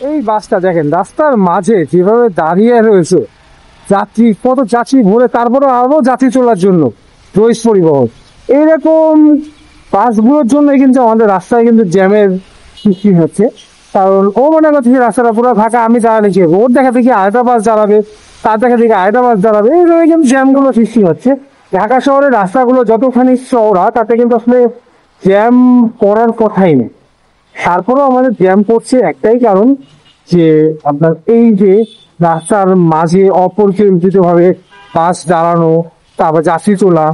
এই বাসটা দেখেন রাস্তার মাঝে যেভাবে দাঁড়িয়ে রয়েছে, যাত্রী কত যাত্রী ভরে, তারপরে আরো যাত্রী চলার জন্য রয়েস পরিবহন, এইরকম বাসগুলোর জন্য কিন্তু আমাদের রাস্তায় কিন্তু জ্যামের সৃষ্টি হচ্ছে। কারণ ও মনে করছে যে রাস্তাটা পুরো ফাঁকা, আমি দাঁড়ালে কি হবে? ওর দেখা দেখি আরেকটা বাস দাঁড়াবে, তার দেখা দেখি আরেকটা বাস দাঁড়াবে, এইভাবে কিন্তু জ্যামগুলো সৃষ্টি হচ্ছে। ঢাকা শহরের রাস্তাগুলো যতখানি চওড়া, তাতে কিন্তু আসলে জ্যাম করার কথাই নেই। তারপরেও আমাদের জ্যাম পড়ছে একটাই কারণ, যে আপনার এই যে রাস্তার মাঝে অপরিকল্পিত ভাবে বাস দাঁড়ানো, তারপর যাত্রী তোলা,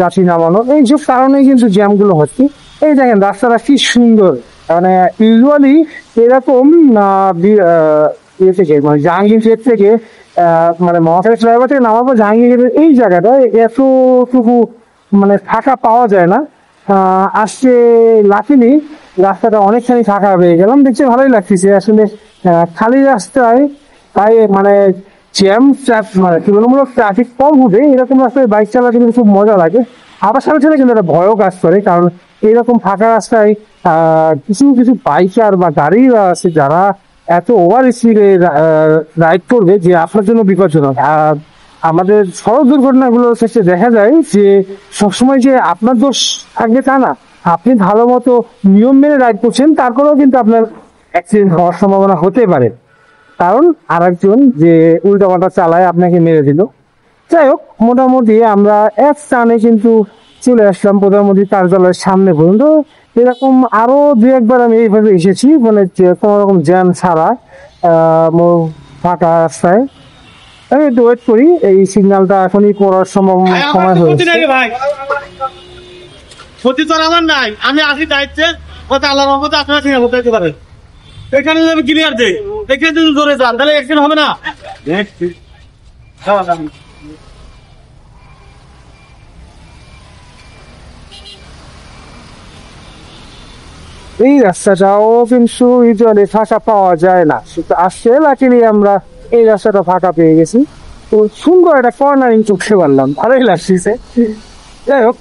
যাত্রী নামানো, এইসব কারণেই কিন্তু জ্যামগুলো হচ্ছে। এই দেখেন রাস্তাটা কি সুন্দর, মানে ইউজুয়ালি এরকম ইয়ে থেকে মানে জাহাঙ্গীর গেট থেকে মানে মহাখালী ফ্লাইওভার থেকে নামার পর জাহাঙ্গীর গেটের এই জায়গাটা এতটুকু মানে ফাঁকা পাওয়া যায় না। আসছে লাকিলি রাস্তাটা অনেকখানি ফাঁকা হয়ে গেলাম, দেখতে ভালোই লাগতেছে আসলে। খালি রাস্তায় তাই মানে জ্যাম মানে তুলনামূলক ট্রাফিক কম হবে এরকম রাস্তায় বাইক চালাতে কিন্তু খুব মজা লাগে। আবার সাথে সাথে কিন্তু একটা ভয়ও কাজ করে, কারণ এইরকম ফাঁকা রাস্তায় কিছু কিছু বাইকার বা গাড়ি আছে যারা এত ওভার স্পিডে রাইড করবে যে আপনার জন্য বিপজ্জনক। আর আমাদের সড়ক দুর্ঘটনাগুলো শেষে দেখা যায় যে সবসময় যে আপনার দোষ থাকবে তা না, আপনি ভালো মতো নিয়ম মেনে রাইড করছেন, তারপরেও কিন্তু আপনার অ্যাক্সিডেন্ট হওয়ার সম্ভাবনা হতে পারে, কারণ আরেকজন যে উল্টাপাল্টা চালায় আপনাকে মেরে দিল। যাই হোক, মোটামুটি আমরা এক স্থানে কিন্তু চলে আসলাম প্রধানমন্ত্রী কার্যালয়ের সামনে পর্যন্ত। এরকম আরো দু একবার আমি এইভাবে এসেছি, মানে কোনো রকম জ্যাম ছাড়া ফাঁকা রাস্তায়। আমি একটু ওয়েট করি, এই সিগন্যালটা এখনই পড়ার সময় হয়েছে। ক্ষতি তো আমার নাই, আমি আসি দায়িত্বে, কথা আল্লাহর রহমতে আপনারা ঠিক বলতে পারেন। এখানে আমি ক্লিয়ার দেই, এখানে যদি জোরে যান তাহলে অ্যাক্সিডেন্ট হবে না। এই রাস্তাটাও কিন্তু ইউজুয়ালি ফাঁকা পাওয়া যায় না, কিন্তু আসছে লাকিলি আমরা এই রাস্তাটা ফাঁকা পেয়ে গেছি। তো সুন্দর একটা কর্নারিং চোখে পারলাম, ভালোই লাগছে। যাই হোক,